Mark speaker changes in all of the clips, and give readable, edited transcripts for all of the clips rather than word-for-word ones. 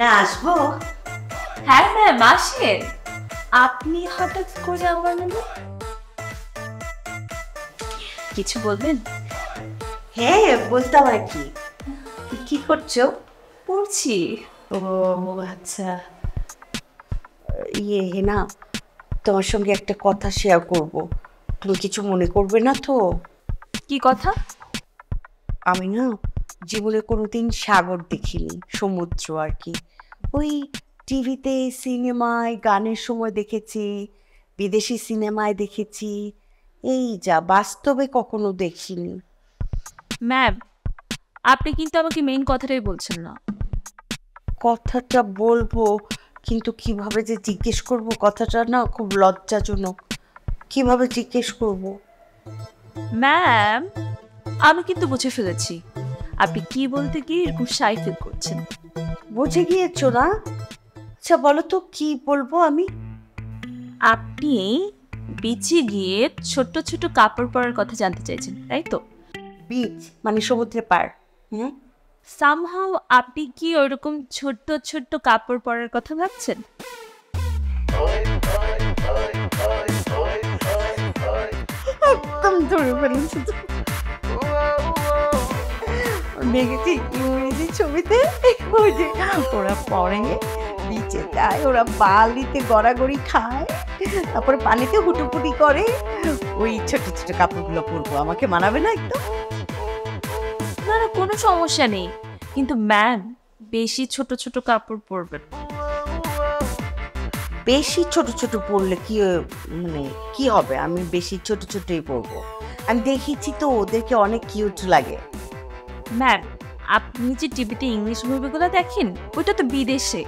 Speaker 1: না আসবো?
Speaker 2: হ্যাঁ ম্যাম আসেন। আপনি হঠাৎ করে আমার নামে কিছু বলবেন?
Speaker 1: হ্যাঁ বলতাম আর কি। কি করছো?
Speaker 2: পড়ছি।
Speaker 1: ও আচ্ছা। না, তোমার সঙ্গে একটা কথা শেয়ার করব, তুমি কিছু মনে করবে না তো?
Speaker 2: কি কথা?
Speaker 1: আমি না জীবনে কোনোদিন সাগর দেখিনি, সমুদ্র আর কি। ওই টিভিতে, সিনেমায়, গানের সময় দেখেছি, বিদেশি সিনেমায় দেখেছি, এই যা বাস্তবে কখনো দেখিনি।
Speaker 2: ম্যাম আপনি কিন্তু আমাকে মেইন কথাটাই বলছেন না।
Speaker 1: কথাটা বলবো, কিন্তু কিভাবে যে জিজ্ঞেস করব কথাটা না খুব লজ্জাজনক। কিভাবে জিজ্ঞেস করব?
Speaker 2: ম্যাম আমি কিন্তু বুঝে ফেলেছি আপনি কি বলতে গিয়ে এরকম শাই ফিল করছেন।
Speaker 1: বুঝে গিয়েছো না? আচ্ছা বলো তো কি বলবো আমি?
Speaker 2: আপনি বিচে গিয়ে ছোট ছোট কাপড় পরার কথা জানতে চাইছেন তাই তো?
Speaker 1: বিচ মানে সমুদ্রে পার? হুম।
Speaker 2: সামহাও আপনি কি ওরকম ছোট্ট ছোট্ট কাপড় পরার কথা ভাবছেন?
Speaker 1: একদম ধরে ফেলেছি তো। দেখেছি ইংরেজি ছবিতে, ওই যে ওরা পরে বিচে যায়, ওরা বালিতে গড়াগড়ি খায়, তারপরে পানিতে হুটুপুটি করে, ওই ছোট ছোট কাপড়গুলো পরবো। আমাকে মানাবে না একদম?
Speaker 2: না না কোনো সমস্যা নেই, কিন্তু ম্যাম বেশি ছোট ছোট কাপড় পরবেন।
Speaker 1: বেশি ছোট ছোট পরলে কি মানে কি হবে? আমি বেশি ছোট ছোটই পরবো। আমি দেখেছি তো ওদেরকে অনেক কিউট লাগে।
Speaker 2: ম্যাম আপনি যে টিভিতে ইংলিশ মুভিগুলো দেখেন ওইটা তো বিদেশে,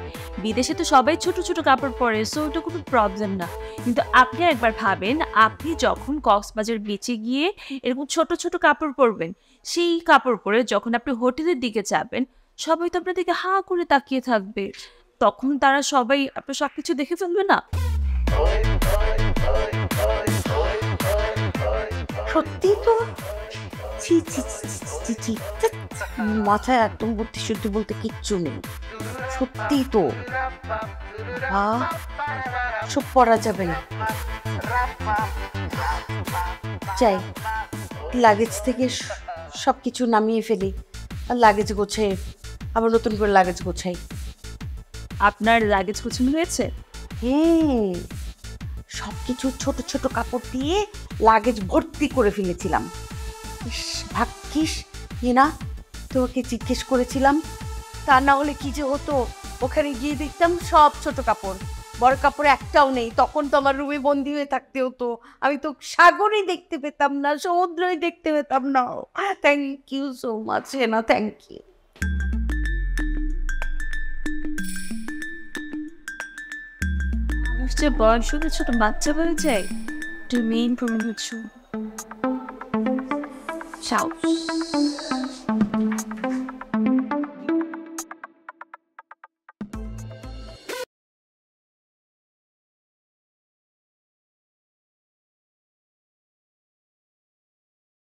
Speaker 2: বিদেশে তো সবাই ছোট ছোট কাপড় পরে, সো ওইটা কোনো প্রবলেম না। কিন্তু আপনি একবার ভাবেন আপনি যখন কক্সবাজার বিচে গিয়ে এরকম ছোট ছোট কাপড় পরবেন, সেই কাপড় পরে যখন আপনি হোটেলের দিকে যাবেন সবাই তো আপনার দিকে হাঁ করে তাকিয়ে থাকবে, তখন তারা সবাই আপনার সব কিছু দেখে ফেলবে না?
Speaker 1: সত্যি তো। ছি ছি ছি ছি ছি ছি। ধ্যাৎ, মাথায় একদম বুদ্ধি শুদ্ধি বলতে কিচ্ছু নেই। সত্যি তো। আহ, সব পড়া যাবে না। যাই, লাগেজ থেকে সবকিছু নামিয়ে ফেলি, আর লাগেজ গোছাই, আবার নতুন করে লাগেজ গোছাই।
Speaker 2: আপনার লাগেজ গুছানো হয়েছে?
Speaker 1: হ্যাঁ, সবকিছু ছোট ছোট কাপড় দিয়ে লাগেজ ভর্তি করে ফেলেছিলাম। ইস, ভাগ্যিস না তোমাকে জিজ্ঞেস করেছিলাম, তা না হলে কি যে হতো। ওখানে গিয়ে দেখতাম সব ছোট কাপড়, বড় কাপড় একটাও নেই। তখন তো আমার রুমে বন্দি হয়ে থাকতে হতো। আমি তো সাগরই দেখতে পেতাম না, সমুদ্রই দেখতে পেতাম না। Thank you so much Hena, thank you.
Speaker 2: মানুষ যে বয়স হলে ছোট বাচ্চা হয়ে যায়, তুমি ইমপ্রুভ হচ্ছ। সাহস।